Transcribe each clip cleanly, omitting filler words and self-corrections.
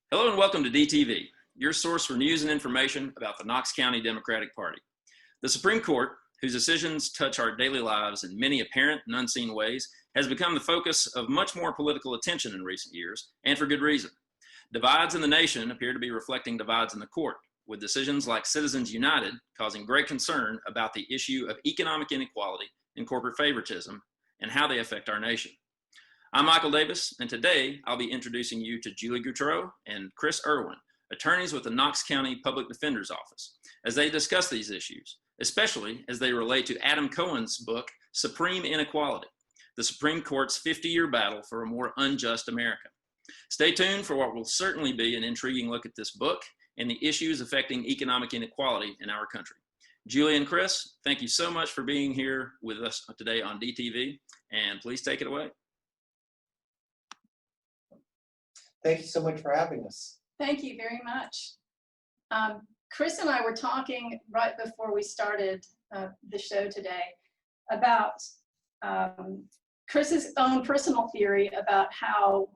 Hello and welcome to DTV, your source for news and information about the Knox County Democratic Party. The Supreme Court, whose decisions touch our daily lives in many apparent and unseen ways, has become the focus of much more political attention in recent years, and for good reason. Divides in the nation appear to be reflecting divides in the court, with decisions like Citizens United causing great concern about the issue of economic inequality and corporate favoritism and how they affect our nation. I'm Michael Davis, and today I'll be introducing you to Julie Gautreau and Chris Irwin, attorneys with the Knox County Public Defender's Office, as they discuss these issues, especially as they relate to Adam Cohen's book, Supreme Inequality, the Supreme Court's 50-year battle for a more unjust America. Stay tuned for what will certainly be an intriguing look at this book and the issues affecting economic inequality in our country. Julie and Chris, thank you so much for being here with us today on DTV, and please take it away. Thank you so much for having us. Thank you very much. Chris and I were talking right before we started the show today about Chris's own personal theory about how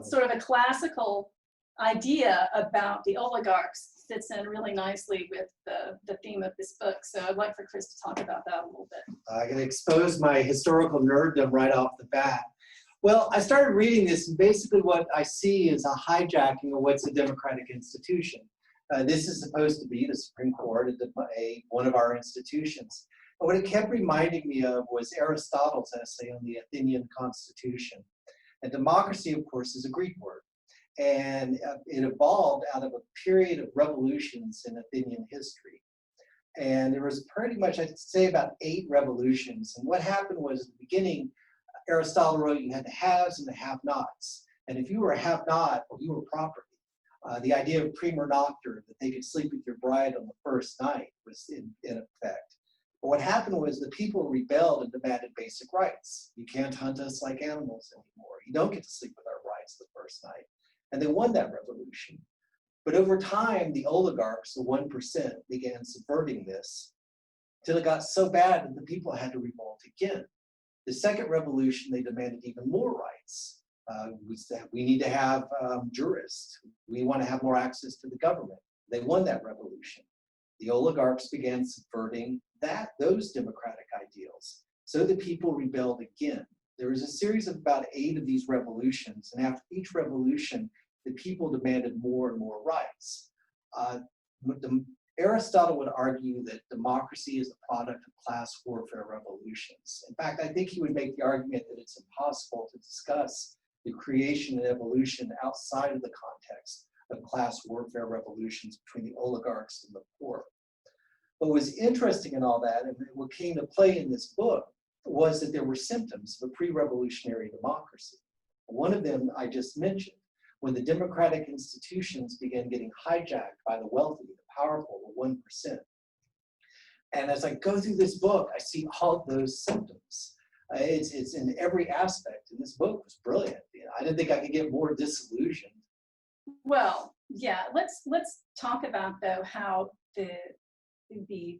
sort of a classical idea about the oligarchs fits in really nicely with the theme of this book. So I'd like for Chris to talk about that a little bit. I'm going to expose my historical nerddom right off the bat. Well, I started reading this, and basically what I see is a hijacking of what's a democratic institution. This is supposed to be the Supreme Court, one of our institutions. But what it kept reminding me of was Aristotle's essay on the Athenian Constitution. And democracy, of course, is a Greek word. And it evolved out of a period of revolutions in Athenian history. And there was pretty much, I'd say, about 8 revolutions. And what happened was, at the beginning, Aristotle wrote you had the haves and the have-nots. And if you were a have-not, you were property. The idea of prima nocta, that they could sleep with your bride on the first night, was in effect. But what happened was the people rebelled and demanded basic rights. You can't hunt us like animals anymore. You don't get to sleep with our brides the first night. And they won that revolution. But over time, the oligarchs, the 1%, began subverting this till it got so bad that the people had to revolt again. The second revolution, they demanded even more rights. We need to have jurists. We want to have more access to the government. They won that revolution. The oligarchs began subverting those democratic ideals. So the people rebelled again. There was a series of about 8 of these revolutions, and after each revolution, the people demanded more and more rights. Aristotle would argue that democracy is the product of class warfare revolutions. In fact, I think he would make the argument that it's impossible to discuss the creation and evolution outside of the context of class warfare revolutions between the oligarchs and the poor. What was interesting in all that, and what came to play in this book, was that there were symptoms of a pre-revolutionary democracy. One of them I just mentioned, when the democratic institutions began getting hijacked by the wealthy, the powerful, the 1%. And as I go through this book, I see all of those symptoms. It's in every aspect, and this book was brilliant. I didn't think I could get more disillusioned. Well, yeah, let's talk about, though, how the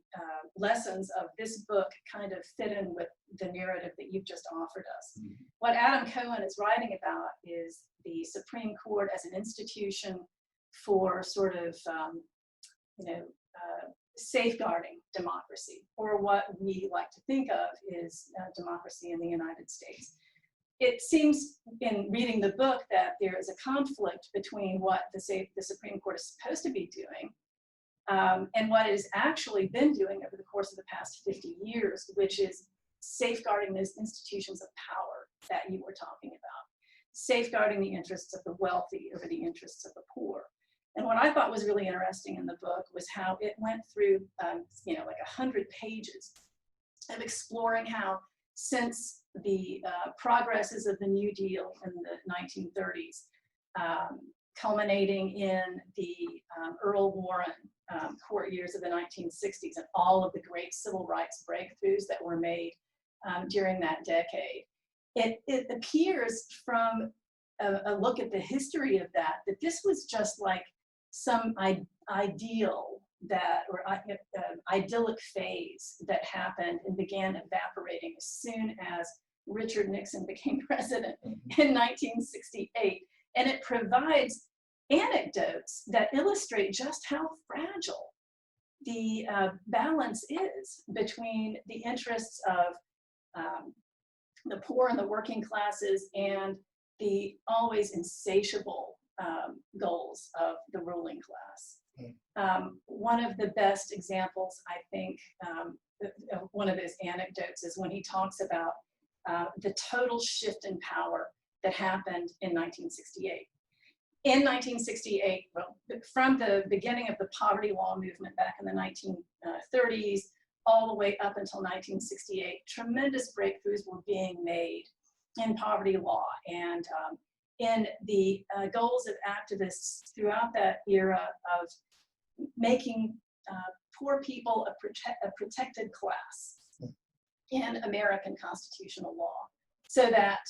lessons of this book kind of fit in with the narrative that you've just offered us. Mm-hmm. What Adam Cohen is writing about is the Supreme Court as an institution for sort of, safeguarding democracy, or what we like to think of is democracy in the United States. It seems in reading the book that there is a conflict between what the Supreme Court is supposed to be doing and what it has actually been doing over the course of the past 50 years, which is safeguarding those institutions of power that you were talking about, safeguarding the interests of the wealthy over the interests of the poor. And what I thought was really interesting in the book was how it went through, like 100 pages of exploring how, since the progresses of the New Deal in the 1930s, culminating in the Earl Warren court years of the 1960s and all of the great civil rights breakthroughs that were made during that decade, it appears from a look at the history of that this was just like some ideal idyllic phase that happened and began evaporating as soon as Richard Nixon became president in 1968. And it provides anecdotes that illustrate just how fragile the balance is between the interests of the poor and the working classes and the always insatiable goals of the ruling class. One of the best examples, I think, one of those anecdotes is when he talks about the total shift in power that happened in 1968. In 1968, well, from the beginning of the poverty law movement back in the 1930s, all the way up until 1968, tremendous breakthroughs were being made in poverty law and in the goals of activists throughout that era of making poor people a protected class in American constitutional law, so that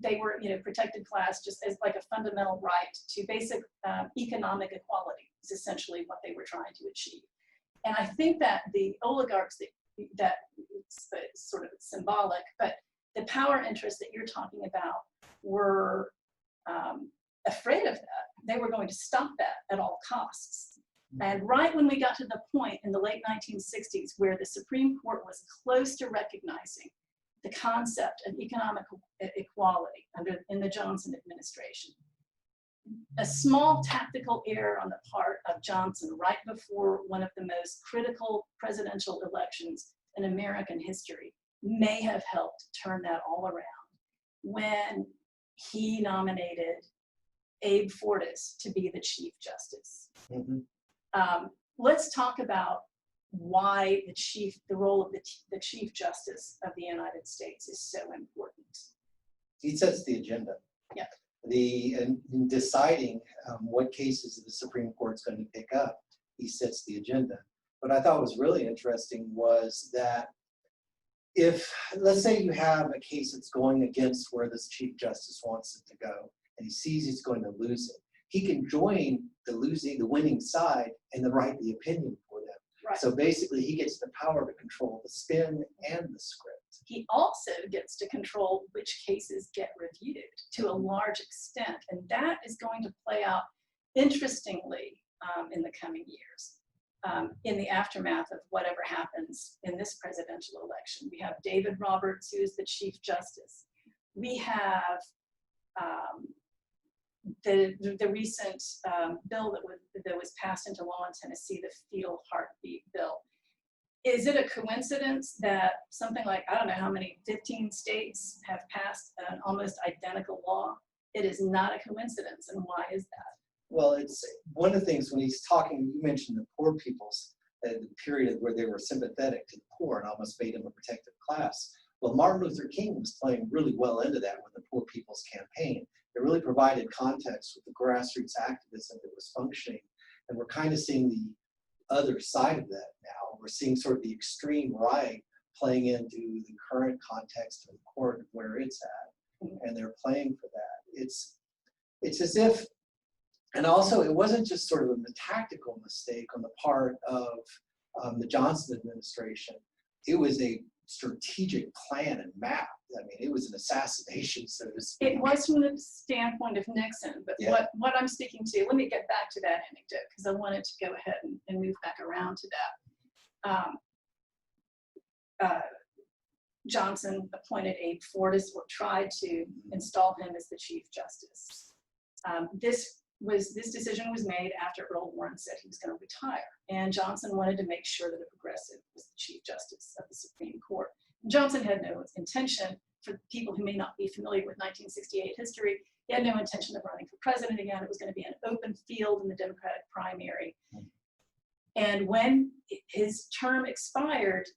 they were, protected class just as like a fundamental right to basic economic equality is essentially what they were trying to achieve. And I think that the oligarchs that it's sort of symbolic, but the power interests that you're talking about were afraid of that. They were going to stop that at all costs. And right when we got to the point in the late 1960s where the Supreme Court was close to recognizing the concept of economic equality in the Johnson administration, a small tactical error on the part of Johnson right before one of the most critical presidential elections in American history may have helped turn that all around when he nominated Abe Fortas to be the Chief Justice. Mm-hmm. Let's talk about why the role of the Chief Justice of the United States is so important. He sets the agenda. Yeah. In deciding what cases the Supreme Court's going to pick up, he sets the agenda. What I thought was really interesting was that if, let's say you have a case that's going against where this Chief Justice wants it to go, and he sees he's going to lose it, he can join the winning side and then write the opinion for them. Right. So basically, he gets the power to control the spin and the script. He also gets to control which cases get reviewed to a large extent, and that is going to play out interestingly in the coming years. In the aftermath of whatever happens in this presidential election, we have David Roberts, who is the Chief Justice. We have the recent bill that was passed into law in Tennessee, the fetal heartbeat bill. Is it a coincidence that something like, I don't know how many, 15 states have passed an almost identical law? It is not a coincidence, and why is that? Well, it's one of the things when he's talking, you mentioned the poor people's, the period where they were sympathetic to the poor and almost made them a protected class. Well, Martin Luther King was playing really well into that with the Poor People's Campaign. It really provided context with the grassroots activism that was functioning, and we're kind of seeing the other side of that now. We're seeing sort of the extreme right playing into the current context of the court of where it's at, and they're playing for that. It's as if, and also it wasn't just sort of a tactical mistake on the part of the Johnson administration. It was a strategic plan and map. I mean, it was an assassination, so to speak. It was from the standpoint of Nixon, but yeah. what I'm speaking to, let me get back to that anecdote because I wanted to go ahead and move back around to that. Johnson appointed Abe Fortas, or tried to install him as the Chief Justice. This decision was made after Earl Warren said he was going to retire, and Johnson wanted to make sure that a progressive was the Chief Justice of the Supreme Court. Johnson had no intention, for people who may not be familiar with 1968 history, he had no intention of running for president again. It was going to be an open field in the Democratic primary. And when his term expired,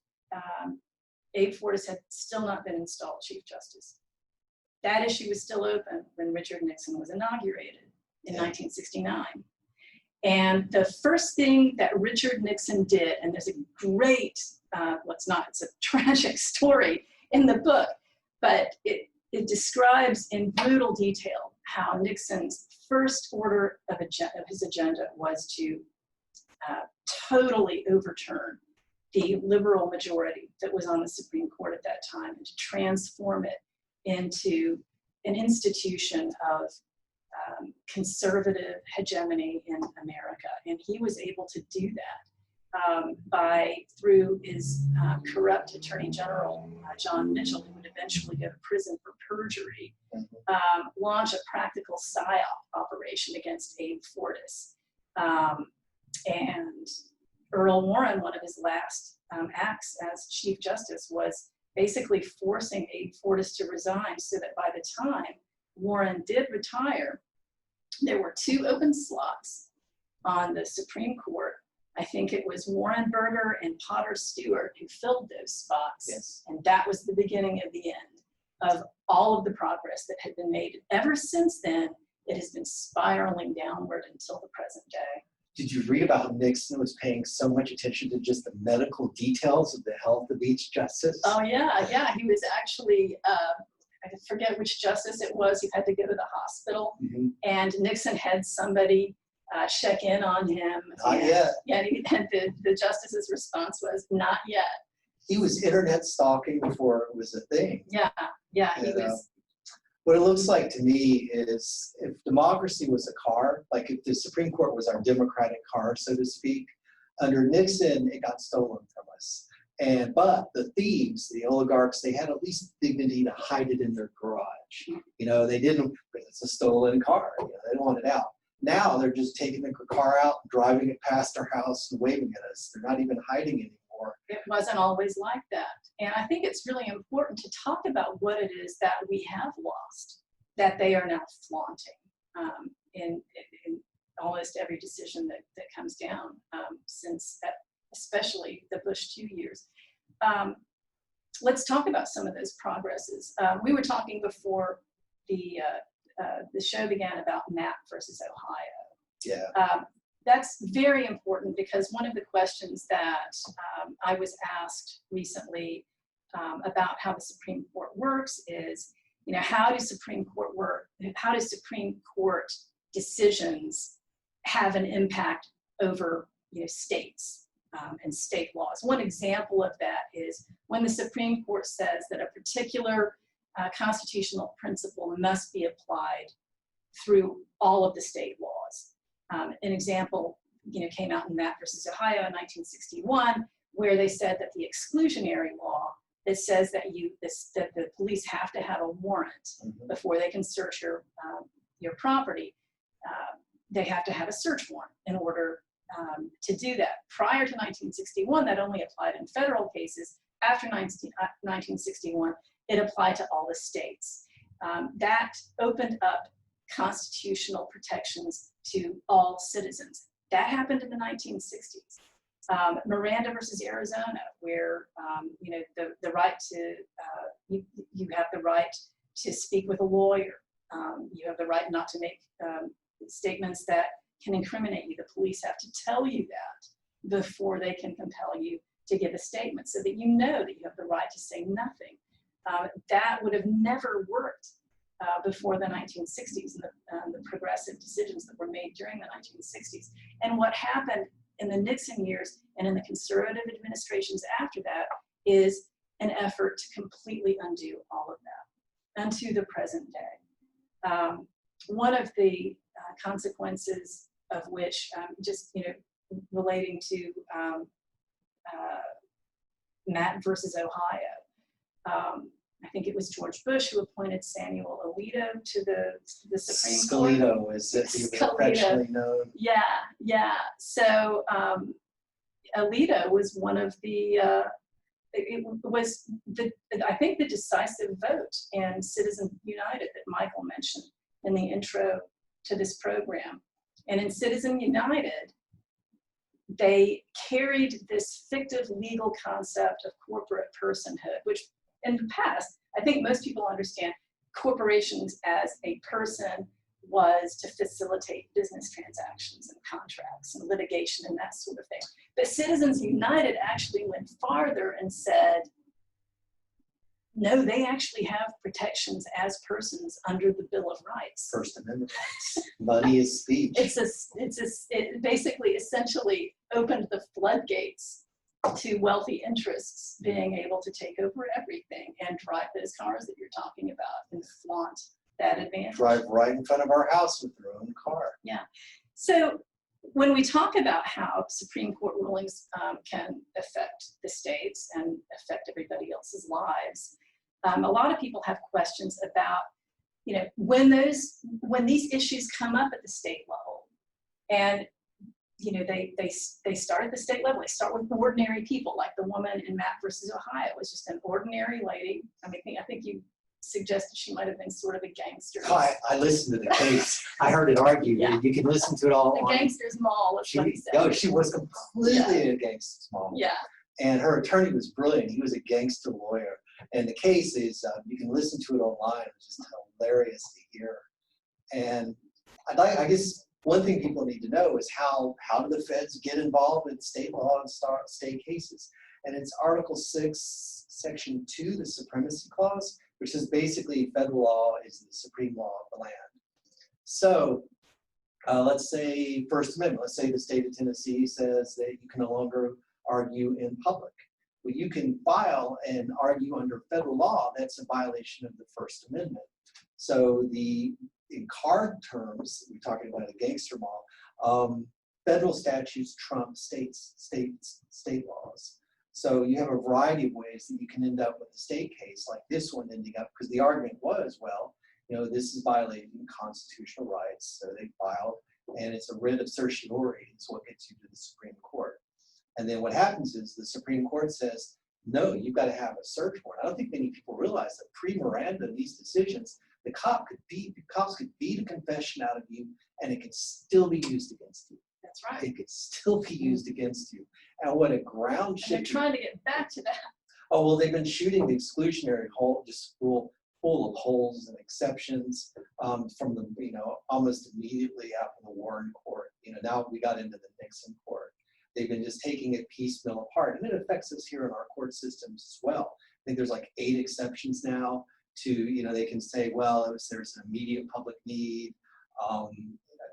Abe Fortas had still not been installed Chief Justice. That issue was still open when Richard Nixon was inaugurated in 1969. And the first thing that Richard Nixon did, and there's a great, it's a tragic story in the book, but it describes in brutal detail how Nixon's first order of his agenda was to totally overturn the liberal majority that was on the Supreme Court at that time and to transform it into an institution of conservative hegemony in America. And he was able to do that through his corrupt Attorney General, John Mitchell, who would eventually go to prison for perjury, launch a practical PSYOP operation against Abe Fortas. And Earl Warren, one of his last acts as Chief Justice, was basically forcing Abe Fortas to resign, so that by the time Warren did retire, there were 2 open slots on the Supreme Court. I think it was Warren Burger and Potter Stewart who filled those spots. Yes. And that was the beginning of the end of all of the progress that had been made. Ever since then, it has been spiraling downward until the present day. Did you read about how Nixon was paying so much attention to just the medical details of the health of each justice? Oh, yeah. He was actually, I forget which justice it was, he had to go to the hospital. Mm-hmm. And Nixon had somebody check in on him. Not yet. Yeah, and the justice's response was, not yet. He was internet stalking before it was a thing. Yeah, he was. What it looks like to me is, if democracy was a car, like if the Supreme Court was our democratic car, so to speak, under Nixon, it got stolen from us. But the thieves, the oligarchs, they had at least dignity to hide it in their garage. They didn't, it's a stolen car, they don't want it out. Now they're just taking the car out, driving it past our house and waving at us. They're not even hiding anymore. It wasn't always like that. And I think it's really important to talk about what it is that we have lost, that they are now flaunting in almost every decision that comes down since especially the Bush 2 years. Let's talk about some of those progresses. We were talking before the show began about Mapp versus Ohio. Yeah. That's very important, because one of the questions that I was asked recently about how the Supreme Court works is, how do Supreme Court decisions have an impact over states and state laws? One example of that is when the Supreme Court says that a particular constitutional principle must be applied through all of the state laws. An example, came out in Mapp versus Ohio in 1961, where they said that the exclusionary law that says that that the police have to have a warrant before they can search your property. They have to have a search warrant in order to do that. Prior to 1961, that only applied in federal cases. After 1961, it applied to all the states. That opened up constitutional protections to all citizens. That happened in the 1960s. Miranda versus Arizona, where the right to you have the right to speak with a lawyer. You have the right not to make statements that can incriminate you. The police have to tell you that before they can compel you to give a statement, so that you know that you have the right to say nothing. That would have never worked before the 1960s and the progressive decisions that were made during the 1960s. And what happened in the Nixon years and in the conservative administrations after that is an effort to completely undo all of that unto the present day. One of the consequences of which, relating to Mapp versus Ohio, I think it was George Bush who appointed Samuel Alito to the Supreme Court. Scalito, as he was affectionately known. Yeah. So Alito was one of the, I think the decisive vote in Citizens United that Michael mentioned in the intro to this program. And in Citizens United, they carried this fictive legal concept of corporate personhood, which in the past, I think most people understand corporations as a person was to facilitate business transactions and contracts and litigation and that sort of thing. But Citizens United actually went farther and said, no, they actually have protections as persons under the Bill of Rights. First Amendment rights. Money is speech. It basically essentially opened the floodgates to wealthy interests being able to take over everything and drive those cars that you're talking about and flaunt that advantage. Drive right in front of our house with their own car. Yeah. So when we talk about how Supreme Court rulings can affect the states and affect everybody else's lives, a lot of people have questions about, when these issues come up at the state level, and they start at the state level. They start with ordinary people, like the woman in Mapp versus Ohio was just an ordinary lady. I think you suggested she might have been sort of a gangster. Oh, I listened to the case. I heard it argued. Yeah. You can listen to it all. The gangster's mall is what he said. She was completely a gangster's mall. Yeah. And her attorney was brilliant. He was a gangster lawyer. And the case is, you can listen to it online. It's just hilarious to hear. And I guess one thing people need to know is how do the feds get involved in state law and state cases? And it's Article 6, Section 2, the Supremacy Clause, which is basically federal law is the supreme law of the land. So let's say First Amendment. Let's say the state of Tennessee says that you can no longer argue in public. Well, you can file and argue under federal law. That's a violation of the First Amendment. So in card terms, we're talking about a gangster law, federal statutes trump state laws. So you have a variety of ways that you can end up with a state case like this one ending up, because the argument was, well, this is violating constitutional rights. So they filed, and it's a writ of certiorari. It's what gets you to the Supreme Court. And then what happens is the Supreme Court says, no, you've got to have a search warrant. I don't think many people realize that pre-Miranda, these decisions, the cops could beat a confession out of you, and it could still be used against you. That's right. It could still be used against you. And what a ground shift. They're trying to get back to that. Oh, well, they've been shooting the exclusionary rule full of holes and exceptions from the, almost immediately after the Warren court. Now we got into the Nixon court. They've been just taking it piecemeal apart, and it affects us here in our court systems as well. I think there's like 8 exceptions now to, they can say, well, there's an immediate public need,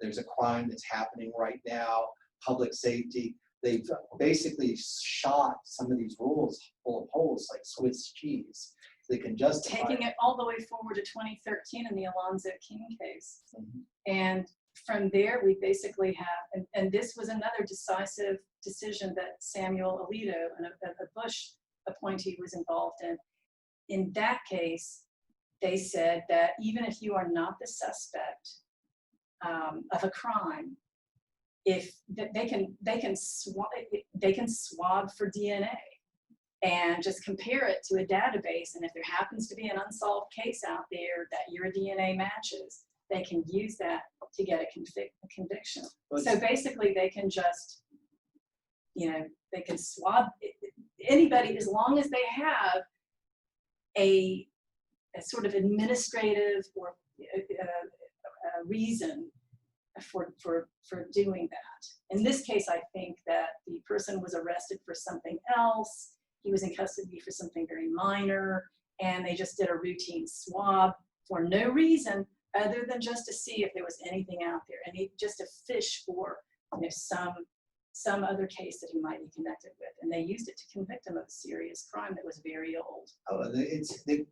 there's a crime that's happening right now, public safety. They've basically shot some of these rules full of holes like Swiss cheese. They can justify taking it all the way forward to 2013 in the Alonzo King case. Mm-hmm. And from there, we basically have, and this was another decisive decision that Samuel Alito, a Bush appointee, was involved in. In that case, they said that even if you are not the suspect of a crime, if they can swab for DNA and just compare it to a database, and if there happens to be an unsolved case out there that your DNA matches, they can use that to get a conviction. So basically, they can just, they can swab anybody as long as they have a sort of administrative or a reason for doing that. In this case, I think that the person was arrested for something else. He was in custody for something very minor, and they just did a routine swab for no reason other than just to see if there was anything out there, and just to fish for some other case that he might be connected with. And they used it to convict him of a serious crime that was very old. Oh, it's the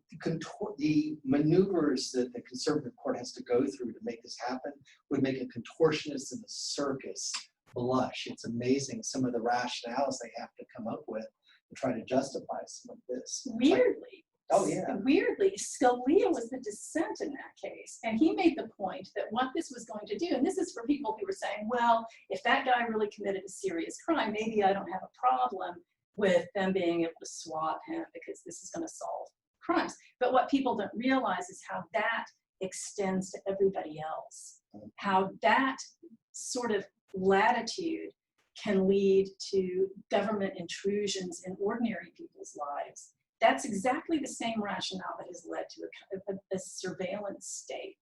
maneuvers that the conservative court has to go through to make this happen would make a contortionist in the circus blush. It's amazing some of the rationales they have to come up with to try to justify some of this. Weirdly. Oh, yeah. Weirdly, Scalia was the dissent in that case, and he made the point that what this was going to do, and this is for people who were saying, well, if that guy really committed a serious crime, maybe I don't have a problem with them being able to swab him because this is going to solve crimes. But what people don't realize is how that extends to everybody else, how that sort of latitude can lead to government intrusions in ordinary people's lives. That's exactly the same rationale that has led to a surveillance state.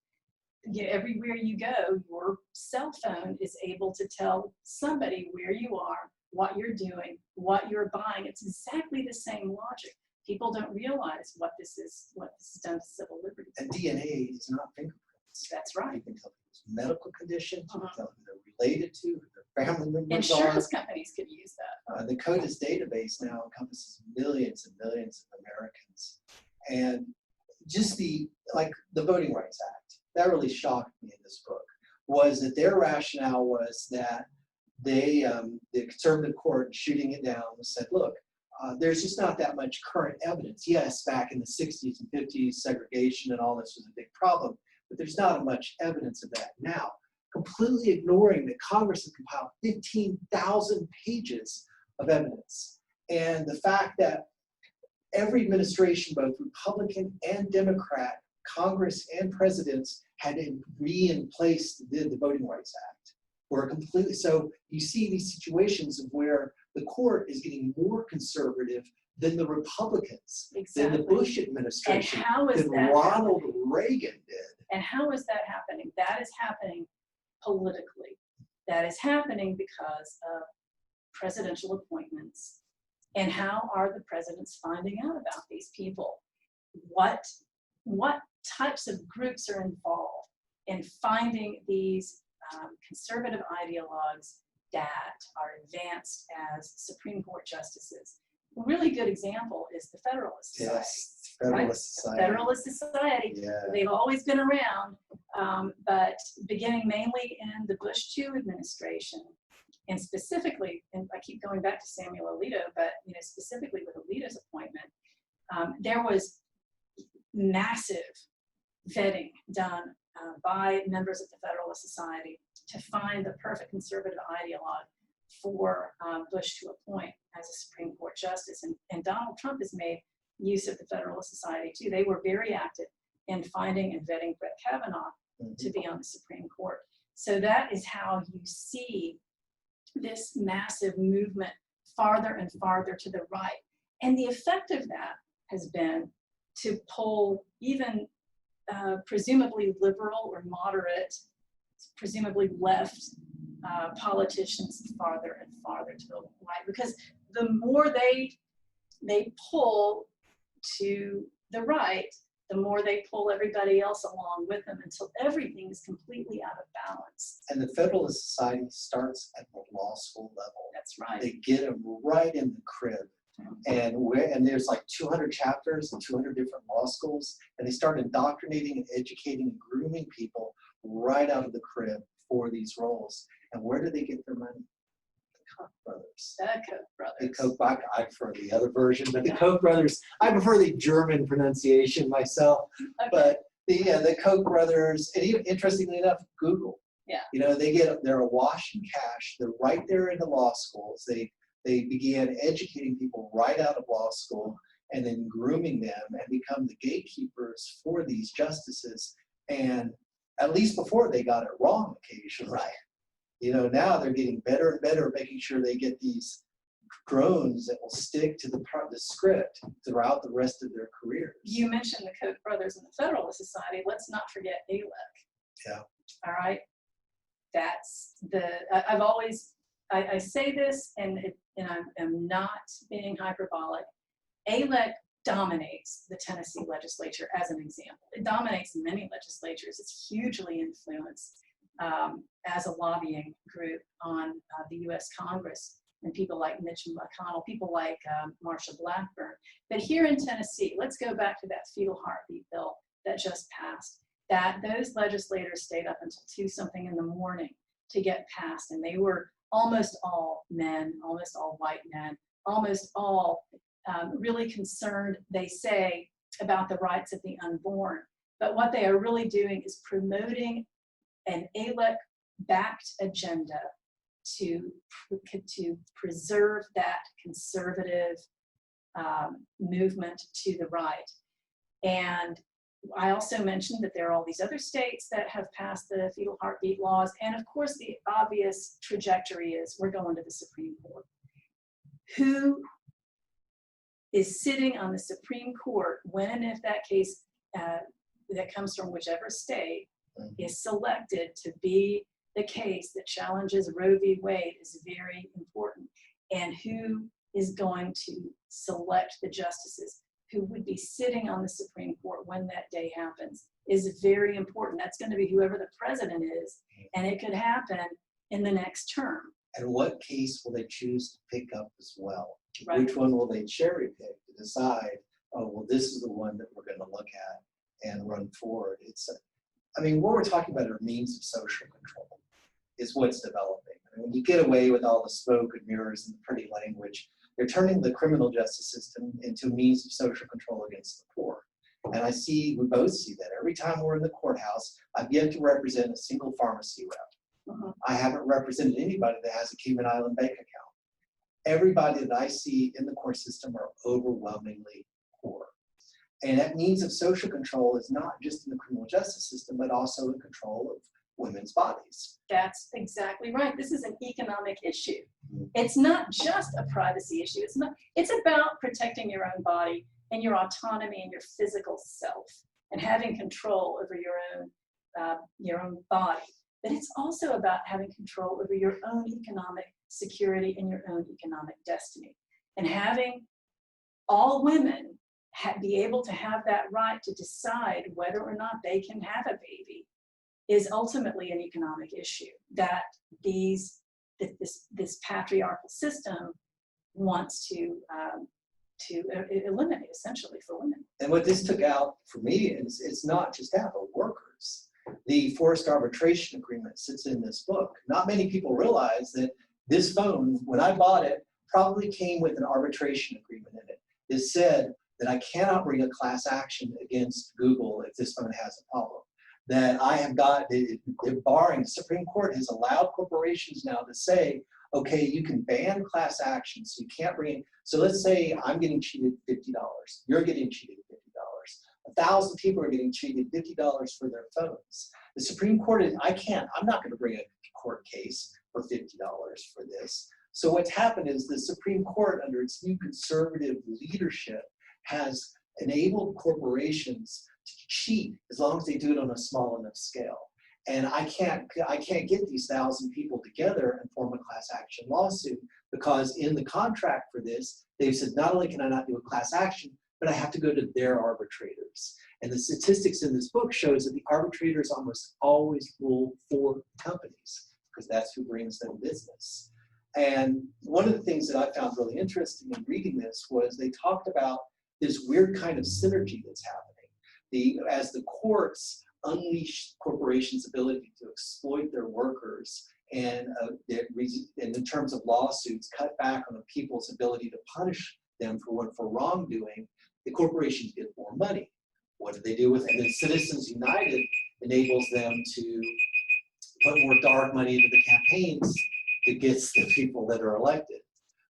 Everywhere you go, your cell phone is able to tell somebody where you are, what you're doing, what you're buying. It's exactly the same logic. People don't realize what this is done to civil liberties. And DNA is not fingerprints. That's right. You can tell people's medical conditions, you can tell who they're related to, who their family members Insurance companies could use that. The COTUS database now encompasses millions and millions of Americans. And just the Voting Rights Act, that really shocked me in this book, was that their rationale was that they, the conservative court shooting it down, said, look, there's just not that much current evidence. Yes, back in the 60s and 50s, segregation and all this was a big problem, but there's not much evidence of that now. Completely ignoring that Congress has compiled 15,000 pages of evidence. And the fact that every administration, both Republican and Democrat, Congress and presidents had to re-in-place the Voting Rights Act. Or completely, so you see these situations of where the court is getting more conservative than the Republicans, than the Bush administration, than Ronald Reagan did. And how is that happening? That is happening politically. That is happening because of presidential appointments. And how are the presidents finding out about these people? What types of groups are involved in finding these conservative ideologues that are advanced as Supreme Court justices? A really good example is the Federalist Society. Yes, Federalist Society. The Federalist Society. Yeah. They've always been around, but beginning mainly in the Bush II administration, and specifically, and I keep going back to Samuel Alito, but specifically with Alito's appointment, there was massive vetting done by members of the Federalist Society to find the perfect conservative ideologue for Bush to appoint as a Supreme Court justice. And Donald Trump has made use of the Federalist Society too. They were very active in finding and vetting Brett Kavanaugh to be on the Supreme Court. So that is how you see this massive movement farther and farther to the right. And the effect of that has been to pull even presumably liberal or moderate, presumably left politicians farther and farther to the right, because the more they pull to the right, the more they pull everybody else along with them until everything is completely out of balance. And the Federalist Society starts at the law school level. That's right. They get them right in the crib. And there's like 200 chapters and 200 different law schools, and they start indoctrinating and educating and grooming people right out of the crib for these roles. And where do they get their money? The Koch brothers. The Koch brothers. The Koch, I prefer the other version, but the Koch brothers, I prefer the German pronunciation myself. Okay. But the Koch brothers, and even interestingly enough, Google. Yeah. They're awash in cash. They're right there in the law schools. They began educating people right out of law school and then grooming them and become the gatekeepers for these justices. And at least before, they got it wrong occasionally. Right. Now they're getting better and better at making sure they get these drones that will stick to the script throughout the rest of their careers. You mentioned the Koch brothers and the Federalist Society. Let's not forget ALEC. Yeah. All right. That's I've always, I say this, and I'm not being hyperbolic. ALEC dominates the Tennessee legislature as an example. It dominates many legislatures. It's hugely influenced as a lobbying group on the U.S. Congress, and people like Mitch McConnell, people like Marsha Blackburn. But here in Tennessee, let's go back to that fetal heartbeat bill that just passed. That those legislators stayed up until 2-something in the morning to get passed, and they were almost all men, almost all white men, almost all really concerned, they say, about the rights of the unborn. But what they are really doing is promoting an ALEC-backed agenda to preserve that conservative movement to the right. And I also mentioned that there are all these other states that have passed the fetal heartbeat laws. And of course, the obvious trajectory is we're going to the Supreme Court. Who is sitting on the Supreme Court when and if that case that comes from whichever state is selected to be the case that challenges Roe v. Wade is very important. And who is going to select the justices who would be sitting on the Supreme Court when that day happens is very important. That's going to be whoever the president is, and it could happen in the next term. And what case will they choose to pick up as well? Right. Which one will they cherry pick to decide, oh, well, this is the one that we're going to look at and run forward? I mean, what we're talking about are means of social control is what's developing. I mean, when you get away with all the smoke and mirrors and the pretty language, they're turning the criminal justice system into a means of social control against the poor. And we both see that. Every time we're in the courthouse, I've yet to represent a single pharmacy rep. I haven't represented anybody that has a Cayman Island bank account. Everybody that I see in the court system are overwhelmingly poor. And that means of social control is not just in the criminal justice system, but also in control of women's bodies. That's exactly right. This is an economic issue. It's not just a privacy issue. It's about protecting your own body and your autonomy and your physical self and having control over your own body. But it's also about having control over your own economic security and your own economic destiny. And having all women be able to have that right to decide whether or not they can have a baby is ultimately an economic issue that this patriarchal system wants to eliminate, essentially, for women. And what this took out for me is it's not just that, but workers. The forced arbitration agreement sits in this book. Not many people realize that this phone, when I bought it, probably came with an arbitration agreement in it. It said that I cannot bring a class action against Google if this phone has a problem. That I have got, they're barring, the Supreme Court has allowed corporations now to say, okay, you can ban class actions, so you can't bring, so let's say I'm getting cheated $50, you're getting cheated $50. 1,000 people are getting cheated $50 for their phones. The Supreme Court, I'm not gonna bring a court case for $50 for this. So what's happened is the Supreme Court, under its new conservative leadership, has enabled corporations to cheat as long as they do it on a small enough scale. And I can't get these 1,000 people together and form a class action lawsuit because in the contract for this, they've said not only can I not do a class action, but I have to go to their arbitrators. And the statistics in this book shows that the arbitrators almost always rule for companies because that's who brings them business. And one of the things that I found really interesting in reading this was they talked about this weird kind of synergy that's happening. As the courts unleash corporations' ability to exploit their workers and in terms of lawsuits, cut back on the people's ability to punish them for wrongdoing, the corporations get more money. What do they do with it? And then Citizens United enables them to put more dark money into the campaigns that gets the people that are elected.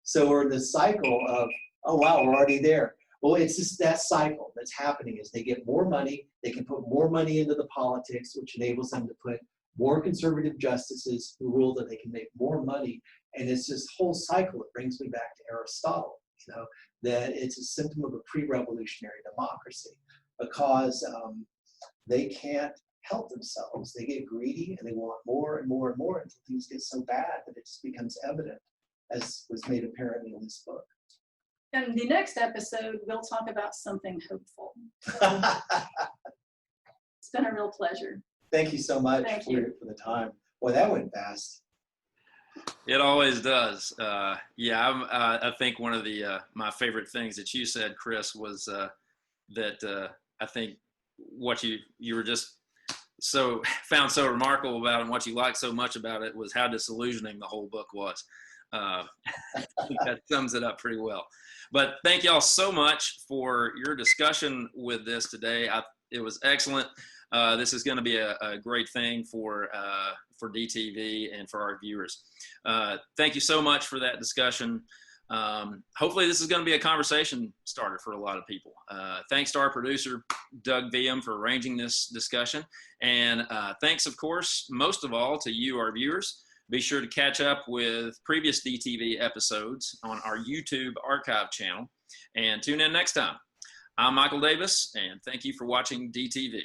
So we're in this cycle of, oh wow, we're already there. Well, it's just that cycle that's happening is they get more money, they can put more money into the politics, which enables them to put more conservative justices who rule that they can make more money. And it's this whole cycle. It brings me back to Aristotle, that it's a symptom of a pre-revolutionary democracy because they can't help themselves. They get greedy and they want more and more and more until things get so bad that it just becomes evident, as was made apparent in this book. In the next episode, we'll talk about something hopeful. It's been a real pleasure. Thank you so much for the time. Boy, that went fast. It always does. I think one of the my favorite things that you said, Chris, was that I think what you were just found so remarkable about it and what you liked so much about it was how disillusioning the whole book was. I think that sums it up pretty well. But thank y'all so much for your discussion with this today. It was excellent. This is going to be a great thing for DTV and for our viewers. Thank you so much for that discussion. Hopefully this is going to be a conversation starter for a lot of people. Thanks to our producer, Doug Viam, for arranging this discussion. And thanks, of course, most of all to you, our viewers. Be sure to catch up with previous DTV episodes on our YouTube archive channel and tune in next time. I'm Michael Davis, and thank you for watching DTV.